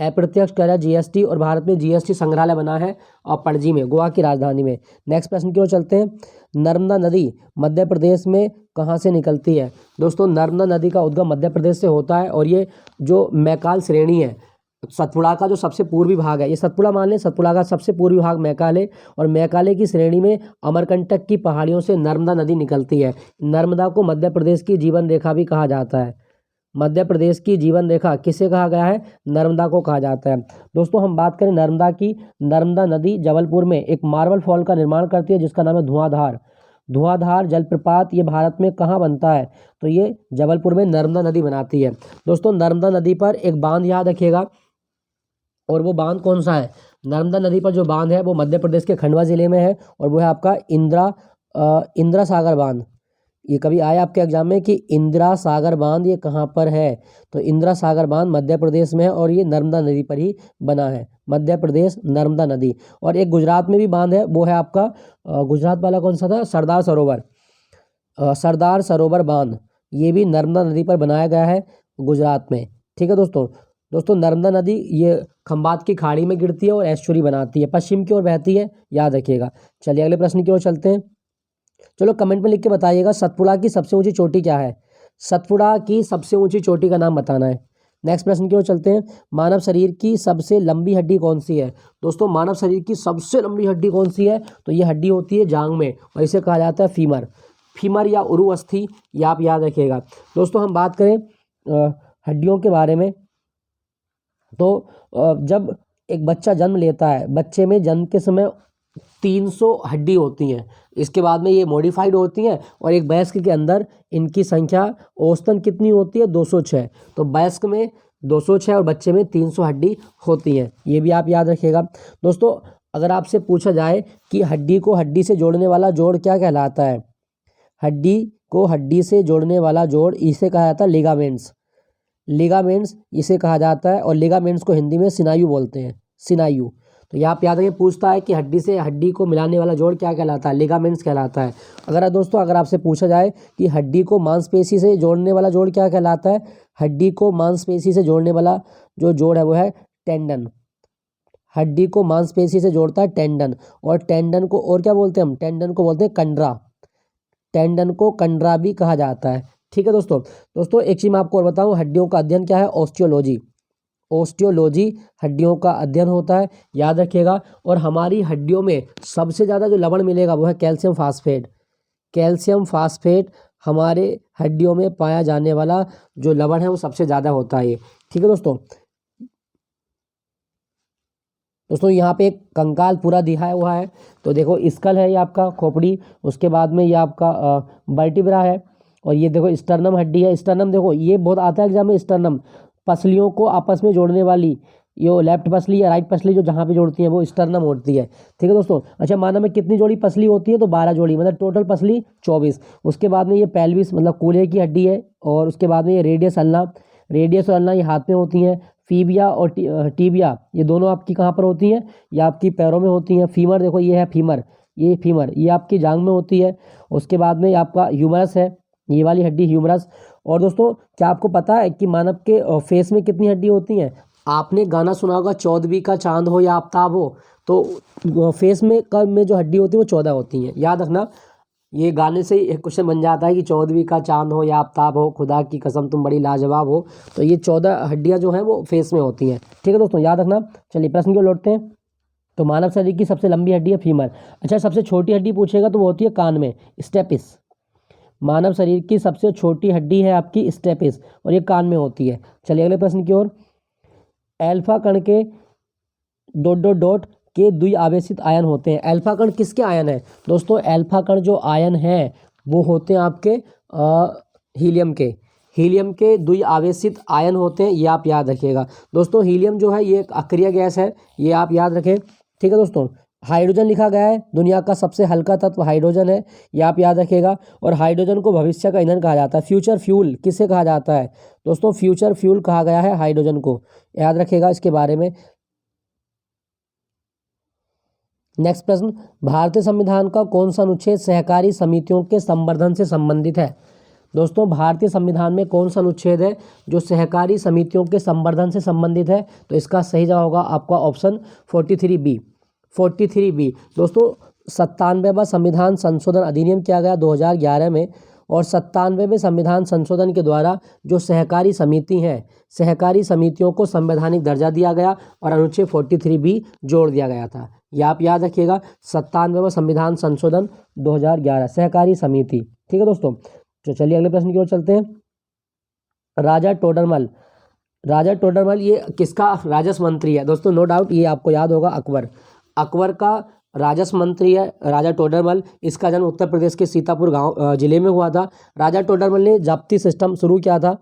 अप्रत्यक्ष कर है जीएसटी। और भारत में जीएसटी संग्रहालय बना है और पणजी में, गोवा की राजधानी में। नेक्स्ट प्रश्न की ओर चलते हैं। नर्मदा नदी मध्य प्रदेश में कहाँ से निकलती है? दोस्तों नर्मदा नदी का उद्गम मध्य प्रदेश से होता है, और ये जो मैकाल श्रेणी है, सतपुड़ा का जो सबसे पूर्वी भाग है, ये सतपुड़ा मान लें, सतपुड़ा का सबसे पूर्वी भाग मैकाले, और मैकाले की श्रेणी में अमरकंटक की पहाड़ियों से नर्मदा नदी निकलती है। नर्मदा को मध्य प्रदेश की जीवन रेखा भी कहा जाता है। मध्य प्रदेश की जीवन रेखा किसे कहा गया है? नर्मदा को कहा जाता है। दोस्तों हम बात करें नर्मदा की, नर्मदा नदी जबलपुर में एक मार्बल फॉल का निर्माण करती है जिसका नाम है धुआंधार। धुआंधार जलप्रपात ये भारत में कहाँ बनता है? तो ये जबलपुर में नर्मदा नदी बनाती है। दोस्तों नर्मदा नदी पर एक बांध याद रखिएगा, और वो बांध कौन सा है? नर्मदा नदी पर जो बांध है वो मध्य प्रदेश के खंडवा जिले में है, और वो है आपका इंदिरा सागर बांध। ये कभी आया आपके एग्जाम में कि इंदिरा सागर बांध ये कहाँ पर है? तो इंदिरा सागर बांध मध्य प्रदेश में है, और ये नर्मदा नदी पर ही बना है। मध्य प्रदेश नर्मदा नदी। और एक गुजरात में भी बांध है, वो है आपका गुजरात वाला कौन सा था? सरदार सरोवर। सरदार सरोवर बांध ये भी नर्मदा नदी पर बनाया गया है गुजरात में। ठीक है दोस्तों नर्मदा नदी ये खंबात की खाड़ी में गिरती है और एस्चुरी बनाती है, पश्चिम की ओर बहती है, याद रखिएगा। चलिए अगले प्रश्न की ओर चलते हैं। चलो कमेंट में लिख के बताइएगा सतपुड़ा की सबसे ऊंची चोटी क्या है? सतपुड़ा की सबसे ऊंची चोटी का नाम बताना है। नेक्स्ट प्रश्न की ओर चलते हैं। मानव शरीर की सबसे लंबी हड्डी कौन सी है? दोस्तों मानव शरीर की सबसे लंबी हड्डी कौन सी है? तो ये हड्डी होती है जांघ में, और इसे कहा जाता है फीमर। फीमर या उरु अस्थि, ये आप याद रखिएगा। दोस्तों हम बात करें हड्डियों के बारे में, तो जब एक बच्चा जन्म लेता है, बच्चे में जन्म के समय 300 हड्डी होती हैं। इसके बाद में ये मॉडिफाइड होती हैं, और एक वयस्क के अंदर इनकी संख्या औसतन कितनी होती है? 206। तो वयस्क में 206 और बच्चे में 300 हड्डी होती हैं, ये भी आप याद रखिएगा। दोस्तों अगर आपसे पूछा जाए कि हड्डी को हड्डी से जोड़ने वाला जोड़ क्या कहलाता है? हड्डी को हड्डी से जोड़ने वाला जोड़ इसे कहा जाता है लिगामेंट्स। लिगामेंट्स इसे कहा जाता है, और लिगामेंट्स को हिंदी में स्नायु बोलते हैं, स्नायु। तो तो यहाँ पे याद रखिए, पूछता है कि हड्डी से हड्डी को मिलाने वाला जोड़ क्या कहलाता है, लिगामेंट्स कहलाता है। अगर दोस्तों अगर आपसे पूछा जाए कि हड्डी को मांसपेशी से जोड़ने वाला जोड़ क्या कहलाता है, हड्डी को मांसपेशी से जोड़ने वाला जो जोड़ है वो है टेंडन। हड्डी को मांसपेशी से जोड़ता है टेंडन, और टेंडन को और क्या बोलते हैं हम, टेंडन को बोलते हैं कंडरा। टेंडन को कंडरा भी कहा जाता है। ठीक है दोस्तों एक चीज़ मैं आपको और बताऊं, हड्डियों का अध्ययन क्या है, ऑस्टियोलॉजी। ऑस्टियोलॉजी हड्डियों का अध्ययन होता है, याद रखिएगा। और हमारी हड्डियों में सबसे ज़्यादा जो लवण मिलेगा वो है कैल्शियम फास्फेट। कैल्शियम फास्फेट हमारे हड्डियों में पाया जाने वाला जो लवण है वो सबसे ज़्यादा होता है ये। ठीक है दोस्तों यहाँ पे एक कंकाल पूरा दिखाया हुआ है। तो देखो स्कल है ये आपका, खोपड़ी, उसके बाद में ये आपका वर्टिब्रा है, और ये देखो स्टर्नम हड्डी है। स्टर्नम देखो ये बहुत आता है एग्जाम में, स्टर्नम पसलियों को आपस में जोड़ने वाली, ये लेफ्ट पसली या राइट पसली जो जहाँ पे जोड़ती है वो स्टर्नम होती है। ठीक है दोस्तों। अच्छा, माना में कितनी जोड़ी पसली होती है, तो 12 जोड़ी, मतलब टोटल पसली 24। उसके बाद में ये पेल्विस मतलब कूल्हे की हड्डी है, और उसके बाद में ये रेडियस अल्ना, रेडियस और अल्ना ये हाथ में होती हैं। फीबिया और टीबिया ये दोनों आपकी कहाँ पर होती हैं, ये आपकी पैरों में होती हैं। फीमर देखो ये है फीमर, ये फीमर ये आपकी जांग में होती है। उसके बाद में आपका ह्यूमरस है, ये वाली हड्डी ह्यूमरस। और दोस्तों क्या आपको पता है कि मानव के फेस में कितनी हड्डी होती हैं? आपने गाना सुना होगा, 14वीं का चांद हो या आफ्ताब हो, तो फेस में जो हड्डी होती है वो 14 होती हैं। याद रखना, ये गाने से ही एक क्वेश्चन बन जाता है कि 14वीं का चांद हो या आफ्ताब हो, खुदा की कसम तुम बड़ी लाजवाब हो। तो ये 14 हड्डियां जो हैं वो फेस में होती हैं। ठीक है दोस्तों, याद रखना। चलिए प्रश्न को लौटते हैं। तो मानव शरीर की सबसे लंबी हड्डी है फीमर। अच्छा, सबसे छोटी हड्डी पूछेगा तो वो होती है कान में, स्टेपिस। मानव शरीर की सबसे छोटी हड्डी है आपकी स्टेपिस, और ये कान में होती है। चलिए अगले प्रश्न की ओर। एल्फा कण के ... के द्विआवेशित आयन होते हैं। अल्फा कण किसके आयन है दोस्तों? अल्फा कण जो आयन है वो होते हैं आपके हीलियम के। हीलियम के द्विआवेशित आयन होते हैं, ये आप याद रखिएगा दोस्तों। हीलियम जो है ये एक अक्रिय गैस है, ये आप याद रखें। ठीक है दोस्तों। हाइड्रोजन लिखा गया है, दुनिया का सबसे हल्का तत्व हाइड्रोजन है, ये आप याद रखिएगा। और हाइड्रोजन को भविष्य का ईंधन कहा जाता है। फ्यूचर फ्यूल किसे कहा जाता है दोस्तों? फ्यूचर फ्यूल कहा गया है हाइड्रोजन को, याद रखिएगा इसके बारे में। नेक्स्ट प्रश्न, भारतीय संविधान का कौन सा अनुच्छेद सहकारी समितियों के संवर्धन से संबंधित है? दोस्तों भारतीय संविधान में कौन सा अनुच्छेद है जो सहकारी समितियों के संवर्धन से संबंधित है? तो इसका सही जवाब होगा आपका ऑप्शन 43B। 43B दोस्तों 97वां संविधान संशोधन अधिनियम किया गया 2011 में, और 97वें संविधान संशोधन के द्वारा जो सहकारी समिति हैं, सहकारी समितियों को संवैधानिक दर्जा दिया गया और अनुच्छेद 43B जोड़ दिया गया था। ये आप याद रखिएगा, 97वां संविधान संशोधन 2011 सहकारी समिति। ठीक है दोस्तों। तो चलिए अगले प्रश्न की ओर चलते हैं। राजा टोडरमल, राजा टोडरमल ये किसका राजस्व मंत्री है दोस्तों? नो डाउट ये आपको याद होगा, अकबर। अकबर का राजस्व मंत्री है राजा टोडरमल। इसका जन्म उत्तर प्रदेश के सीतापुर गांव जिले में हुआ था। राजा टोडरमल ने जब्ती सिस्टम शुरू किया था,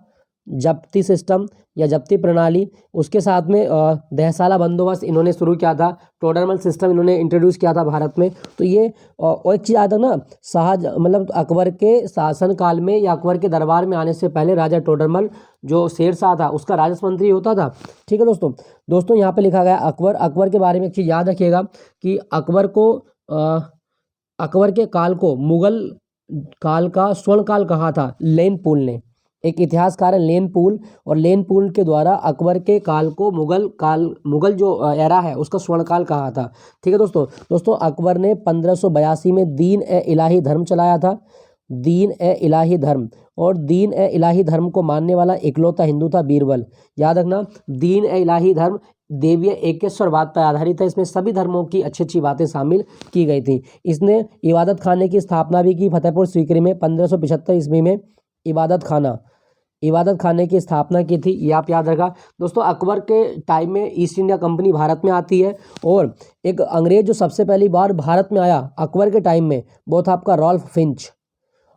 जब्ती सिस्टम या जब्ती प्रणाली। उसके साथ में दहसाला बंदोबस्त इन्होंने शुरू किया था। टोडरमल सिस्टम इन्होंने इंट्रोड्यूस किया था भारत में। तो ये और एक चीज़ आता ना, मतलब अकबर के शासनकाल में या अकबर के दरबार में आने से पहले राजा टोडरमल जो शेरशाह था उसका राजस्व मंत्री होता था। ठीक है दोस्तों यहाँ पे लिखा गया अकबर। अकबर के बारे में एक चीज़ याद रखिएगा कि अकबर को अकबर के काल को मुगल काल का स्वर्ण काल कहा था लेन पूल ने। एक इतिहासकार है लेन पूल, और लेन पूल के द्वारा अकबर के काल को मुगल जो एरा है उसका स्वर्ण काल कहा था। ठीक है दोस्तों अकबर ने 1582 में दीन ए इलाही धर्म चलाया था, दीन ए इलाही धर्म। और दीन ए इलाही धर्म को मानने वाला इकलौता हिंदू था बीरबल। याद रखना, दीन ए इलाही धर्म देवीय एकेश्वरवाद पर आधारित है। इसमें सभी धर्मों की अच्छी अच्छी बातें शामिल की गई थी। इसने इबादत खाने की स्थापना भी की फतेहपुर सीकरी में 1575 ईस्वी में। इबादत खाने की स्थापना की थी, ये आप याद रखा दोस्तों। अकबर के टाइम में ईस्ट इंडिया कंपनी भारत में आती है, और एक अंग्रेज जो सबसे पहली बार भारत में आया अकबर के टाइम में वो था आपका रॉल्फ फिंच।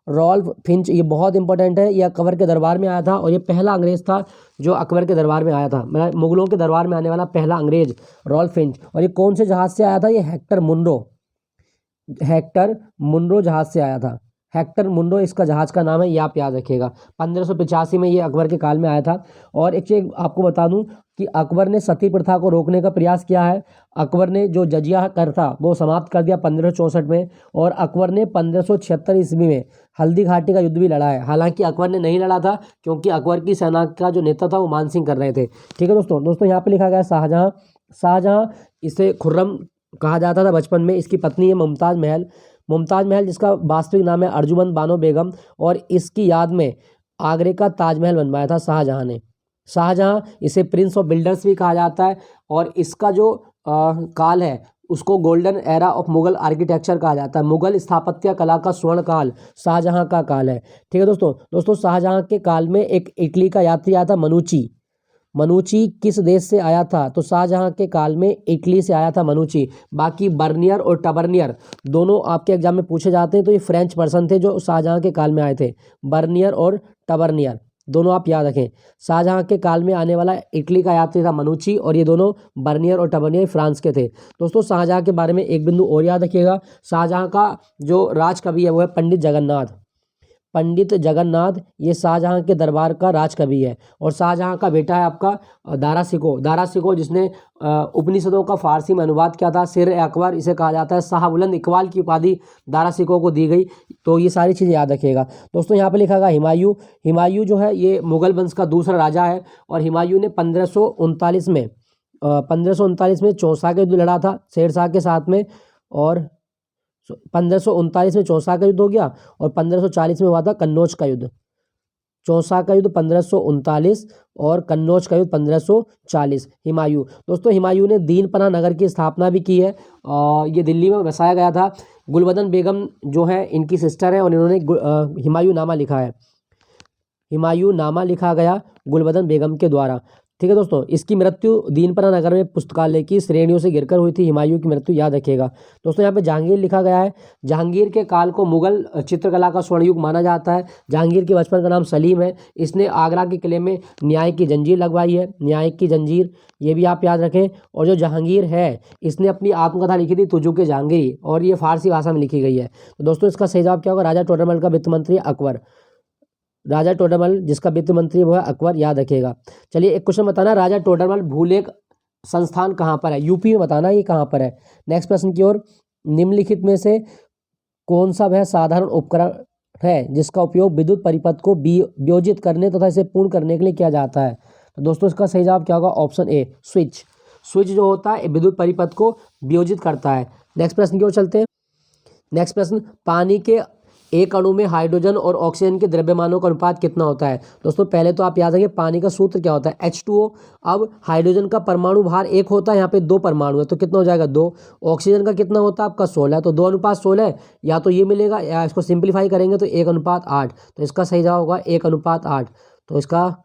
रॉल्फ फिंच ये बहुत इंपॉर्टेंट है, ये अकबर के दरबार में आया था, और ये पहला अंग्रेज था जो अकबर के दरबार में आया था। मतलब मुगलों के दरबार में आने वाला पहला अंग्रेज रॉल्फ फिंच। और ये कौन से जहाज़ से आया था? ये हेक्टर मुनरो जहाज़ से आया था। हेक्टर मुंडो इसका जहाज़ का नाम है, ये आप याद रखिएगा। 1585 में ये अकबर के काल में आया था। और एक चीज़ आपको बता दूं कि अकबर ने सती प्रथा को रोकने का प्रयास किया है। अकबर ने जो जजिया कर था वो समाप्त कर दिया 1564 में। और अकबर ने 1576 ईस्वी में हल्दी घाटी का युद्ध भी लड़ा है। हालांकि अकबर ने नहीं लड़ा था क्योंकि अकबर की सेना का जो नेता था वो मान सिंह कर रहे थे। ठीक है दोस्तों यहाँ पे लिखा गया है शाहजहाँ। शाहजहाँ, इसे खुर्रम कहा जाता था बचपन में। इसकी पत्नी है मुमताज़ महल। मुमताज़ महल जिसका वास्तविक नाम है अर्जुमंद बानो बेगम, और इसकी याद में आगरे का ताजमहल बनवाया था शाहजहाँ ने। शाहजहाँ, इसे प्रिंस ऑफ बिल्डर्स भी कहा जाता है। और इसका जो काल है उसको golden era of Mughal architecture कहा जाता है। मुगल स्थापत्य कला का स्वर्ण काल शाहजहाँ का काल है। ठीक है दोस्तों शाहजहाँ के काल में एक इटली का यात्री आया था मनुची। मनुची किस देश से आया था? तो शाहजहाँ के काल में इटली से आया था मनुची। बाकी बर्नियर और टबर्नियर दोनों आपके एग्जाम में पूछे जाते हैं, तो ये फ्रेंच पर्सन थे जो शाहजहाँ के काल में आए थे। बर्नियर और टबर्नियर दोनों आप याद रखें। शाहजहाँ के काल में आने वाला इटली का यात्री था मनुची, और ये दोनों बर्नियर और टबर्नियर फ्रांस के थे। दोस्तों शाहजहाँ के बारे में एक बिंदु और याद रखिएगा। शाहजहाँ का जो राजकवि है वो है पंडित जगन्नाथ। पंडित जगन्नाथ ये शाहजहाँ के दरबार का राजकवि है। और शाहजहाँ का बेटा है आपका दारा शिकोह। दारा शिकोह जिसने उपनिषदों का फारसी में अनुवाद किया था। सिर अकबर इसे कहा जाता है। शाह बुलंद इकबाल की उपाधि दारा शिकोह को दी गई। तो ये सारी चीज़ें याद रखिएगा। दोस्तों यहाँ पे लिखा गया हुमायूं। हुमायूं जो है ये मुगल वंश का दूसरा राजा है। और हुमायूं ने 1539 में चौसा का युद्ध लड़ा था शेरशाह के साथ में। और 1539 में चौसा का युद्ध हो गया, और 1540 में हुआ था कन्नौज का युद्ध। चौसा का युद्ध 1539 और कन्नौज का युद्ध 1540। हुमायूं दोस्तों, हुमायूं ने दीनपना नगर की स्थापना भी की है। ये दिल्ली में बसाया गया था। गुलबदन बेगम जो है इनकी सिस्टर है, और इन्होंने हुमायूं नामा लिखा है। हुमायूं नामा लिखा गया गुलबदन बेगम के द्वारा। ठीक है दोस्तों, इसकी मृत्यु दीनपना नगर में पुस्तकालय की श्रेणियों से गिरकर हुई थी। हुमायूं की मृत्यु याद रखिएगा। दोस्तों यहाँ पे जहांगीर लिखा गया है। जहांगीर के काल को मुगल चित्रकला का स्वर्ण युग माना जाता है। जहांगीर के बचपन का नाम सलीम है। इसने आगरा के किले में न्याय की जंजीर लगवाई है। न्याय की जंजीर ये भी आप याद रखें। और जो जहांगीर है इसने अपनी आत्मकथा लिखी थी तुझू के जहांगीर, और ये फारसी भाषा में लिखी गई है। तो दोस्तों इसका सही जवाब क्या होगा? राजा टोडरमल का वित्त मंत्री अकबर। राजा टोडरमल जिसका वित्त मंत्री वो है अकबर, याद रखिएगा। चलिए एक क्वेश्चन बताना, राजा टोडरमल भूलेख संस्थान कहाँ पर है? यूपी में बताना ये कहाँ पर है। नेक्स्ट प्रश्न की ओर, निम्नलिखित में से कौन सा वह साधारण उपकरण है जिसका उपयोग विद्युत परिपथ को वियोजित करने तथा इसे पूर्ण करने के लिए किया जाता है? तो दोस्तों इसका सही जवाब क्या होगा? Option A switch. स्विच जो होता है विद्युत परिपथ को वियोजित करता है। नेक्स्ट प्रश्न की ओर चलते हैं। नेक्स्ट प्रश्न, पानी के एक अणु में हाइड्रोजन और ऑक्सीजन के द्रव्यमानों का अनुपात कितना होता है? दोस्तों पहले तो आप याद रखें पानी का सूत्र क्या होता है? H2O। अब हाइड्रोजन का परमाणु भार 1 होता है, यहाँ पे 2 परमाणु है तो कितना हो जाएगा? 2। ऑक्सीजन का कितना होता है आपका? 16। तो 2:16, या तो ये मिलेगा या इसको सिंप्लीफाई करेंगे तो 1:8। तो इसका सही जवाब होगा 1:8। तो इसका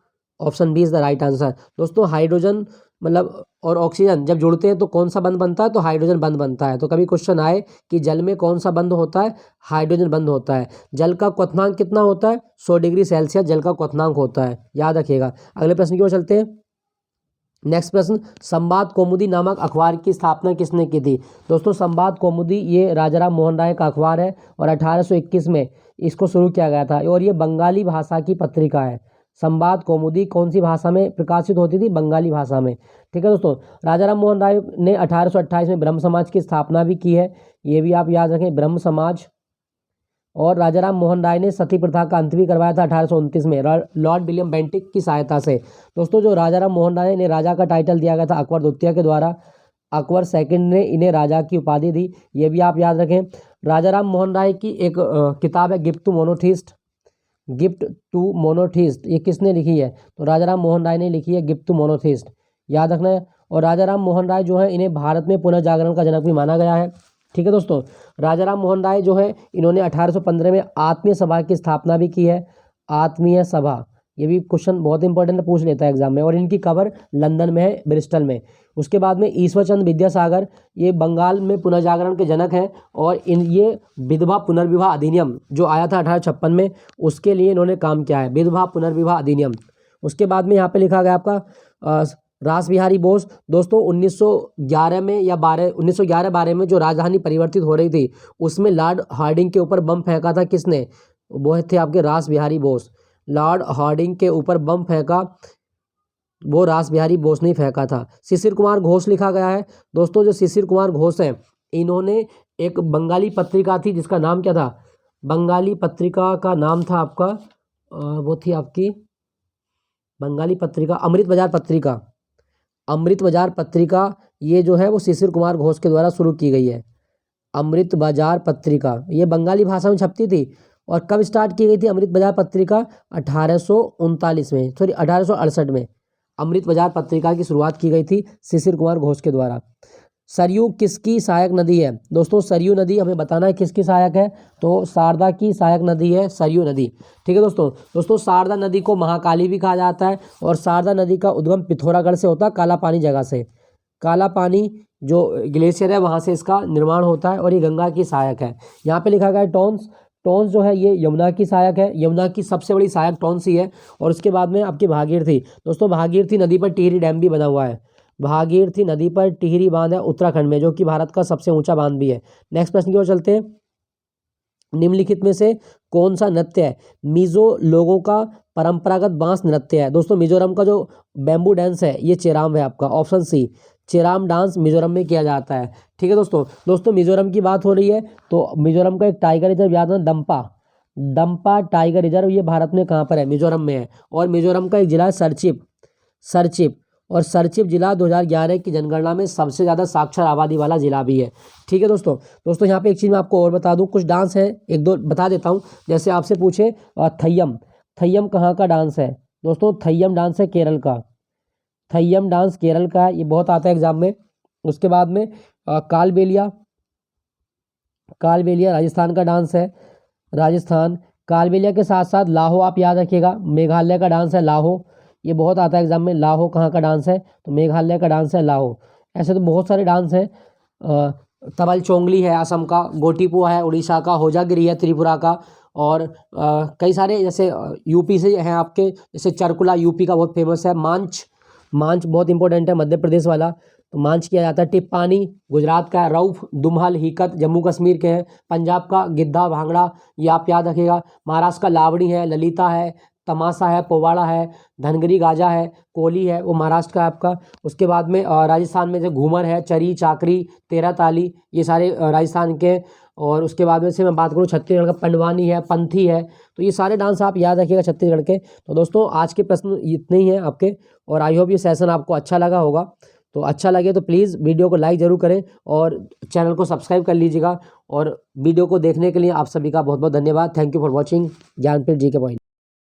option B is the right answer. दोस्तों हाइड्रोजन मतलब और ऑक्सीजन जब जुड़ते हैं तो कौन सा बंध बनता है? तो हाइड्रोजन बंध बनता है। तो कभी क्वेश्चन आए कि जल में कौन सा बंध होता है? हाइड्रोजन बंध होता है। जल का क्वथनांक कितना होता है? 100 डिग्री सेल्सियस जल का क्वथनांक होता है, याद रखिएगा। अगले प्रश्न की ओर चलते हैं। नेक्स्ट प्रश्न, संवाद कौमुदी नामक अखबार की स्थापना किसने की थी? दोस्तों संवाद कौमुदी ये राजाराम मोहन राय का अखबार है, और 1821 में इसको शुरू किया गया था, और ये बंगाली भाषा की पत्रिका है। संवाद कौमुदी कौन सी भाषा में प्रकाशित होती थी? बंगाली भाषा में। ठीक है दोस्तों, राजाराम मोहन राय ने 1828 में ब्रह्म समाज की स्थापना भी की है, ये भी आप याद रखें, ब्रह्म समाज। और राजाराम मोहन राय ने सती प्रथा का अंत भी करवाया था 1829 में लॉर्ड विलियम बेंटिक की सहायता से। दोस्तों जो राजाराम मोहन राय ने राजा का टाइटल दिया गया था अकबर द्वितीय के द्वारा, अकबर सेकंड ने इन्हें राजा की उपाधि दी, ये भी आप याद रखें। राजाराम मोहन राय की एक किताब है gift to monotheist. Gift to monotheist ये किसने लिखी है? तो राजाराम मोहन राय ने लिखी है गिफ्ट टू मोनोथिस्ट, याद रखना है। और राजाराम मोहन राय जो है इन्हें भारत में पुनर्जागरण का जनक भी माना गया है। ठीक है दोस्तों, राजाराम मोहन राय जो है इन्होंने 1815 में आत्मीय सभा की स्थापना भी की है। आत्मीय सभा ये भी क्वेश्चन बहुत इंपॉर्टेंट पूछ लेता है एग्जाम में, और इनकी कबर लंदन में है, ब्रिस्टल में। उसके बाद में ईश्वरचंद्र विद्यासागर ये बंगाल में पुनर्जागरण के जनक हैं, और ये विधवा पुनर्विवाह अधिनियम जो आया था 1856 में उसके लिए इन्होंने काम किया है, विधवा पुनर्विवाह अधिनियम। उसके बाद में यहाँ पे लिखा गया आपका रास बिहारी बोस दोस्तों 1911 में या 1911-12 में जो राजधानी परिवर्तित हो रही थी उसमें लॉर्ड हार्डिंग के ऊपर बम फेंका था किसने? वो थे आपके रास बिहारी बोस। लॉर्ड हार्डिंग के ऊपर बम फेंका वो रास बिहारी बोस ने फेंका था। शिशिर कुमार घोष लिखा गया है दोस्तों। जो शिशिर कुमार घोष हैं इन्होंने एक बंगाली पत्रिका थी जिसका नाम क्या था? बंगाली पत्रिका का नाम था आपका वो थी आपकी बंगाली पत्रिका अमृत बाजार पत्रिका। अमृत बाजार पत्रिका ये जो है वो शिशिर कुमार घोष के द्वारा शुरू की गई है। अमृत बाजार पत्रिका ये बंगाली भाषा में छपती थी। और कब स्टार्ट की गई थी अमृत बाजार पत्रिका? 1839 में, सॉरी 1868 में अमृत बाजार पत्रिका की शुरुआत की गई थी शिशिर कुमार घोष के द्वारा। सरयू किसकी सहायक नदी है? दोस्तों सरयू नदी हमें बताना है किसकी सहायक है, तो शारदा की सहायक नदी है सरयू नदी। ठीक है दोस्तों शारदा नदी को महाकाली भी कहा जाता है और शारदा नदी का उद्गम पिथौरागढ़ से होता है, काला पानी जगह से। काला पानी जो ग्लेशियर है वहाँ से इसका निर्माण होता है और ये गंगा की सहायक है। यहाँ पे लिखा गया है टोंस। टोंस जो है ये यमुना की सहायक है। यमुना की सबसे बड़ी सहायक टोंस ही है। और उसके बाद में आपकी भागीरथी। दोस्तों भागीरथी नदी पर टिहरी डैम भी बना हुआ है। भागीरथी नदी पर टिहरी बांध है उत्तराखंड में, जो कि भारत का सबसे ऊंचा बांध भी है। नेक्स्ट प्रश्न की ओर चलते हैं। निम्नलिखित में से कौन सा नृत्य है मिजो लोगों का परंपरागत बांस नृत्य है? दोस्तों मिजोरम का जो बैम्बू डांस है ये चेराम है आपका, ऑप्शन सी। चेराम डांस मिजोरम में किया जाता है। ठीक है दोस्तों मिजोरम की बात हो रही है तो मिजोरम का एक टाइगर रिजर्व याद है, दम्पा टाइगर रिजर्व, ये भारत में कहाँ पर है? मिजोरम में है। और मिजोरम का एक जिला है सरचिप और सरचिप जिला 2011 की जनगणना में सबसे ज़्यादा साक्षर आबादी वाला जिला भी है। ठीक है दोस्तों यहाँ पे एक चीज़ मैं आपको और बता दूं, कुछ डांस है एक दो बता देता हूं। जैसे आपसे पूछे थय्यम कहाँ का डांस है? दोस्तों थय्यम डांस है केरल का। थय्यम डांस केरल का है, ये बहुत आता है एग्जाम में। उसके बाद में कालबेलिया राजस्थान का डांस है। राजस्थान कालबेलिया के साथ साथ लाहो आप याद रखिएगा, मेघालय का डांस है लाहो, ये बहुत आता है एग्जाम में। लाहो कहाँ का डांस है? तो मेघालय का डांस है लाहो। ऐसे तो बहुत सारे डांस हैं। तबल चोंगली है असम का, गोटीपुआ है उड़ीसा का, होजागिरी है त्रिपुरा का और कई सारे जैसे यूपी से हैं आपके, जैसे चरकुला यूपी का बहुत फेमस है। मांच बहुत इंपॉर्टेंट है मध्य प्रदेश वाला, तो मांच किया जाता है। टिप्पानी गुजरात का, रऊफ दुम्हल हिकत जम्मू कश्मीर के हैं। पंजाब का गिद्धा भांगड़ा ये आप याद रखिएगा। महाराष्ट्र का लावणी है, ललिता है, तमाशा है, पोवाड़ा है, धनगरी गाजा है, कोली है, वो महाराष्ट्र का आपका। उसके बाद में राजस्थान में जो घूमर है, चरी चाकरी, तेरह ताली, ये सारे राजस्थान के। और उसके बाद में से मैं बात करूँ छत्तीसगढ़ का पंडवानी है, पंथी है, तो ये सारे डांस आप याद रखिएगा छत्तीसगढ़ के। तो दोस्तों आज के प्रश्न इतने ही हैं आपके और आई होप ये सेशन आपको अच्छा लगा होगा। तो अच्छा लगे तो प्लीज़ वीडियो को लाइक ज़रूर करें और चैनल को सब्सक्राइब कर लीजिएगा। और वीडियो को देखने के लिए आप सभी का बहुत बहुत धन्यवाद। Thank you for watching Gyanpeeth ji के पॉइंट।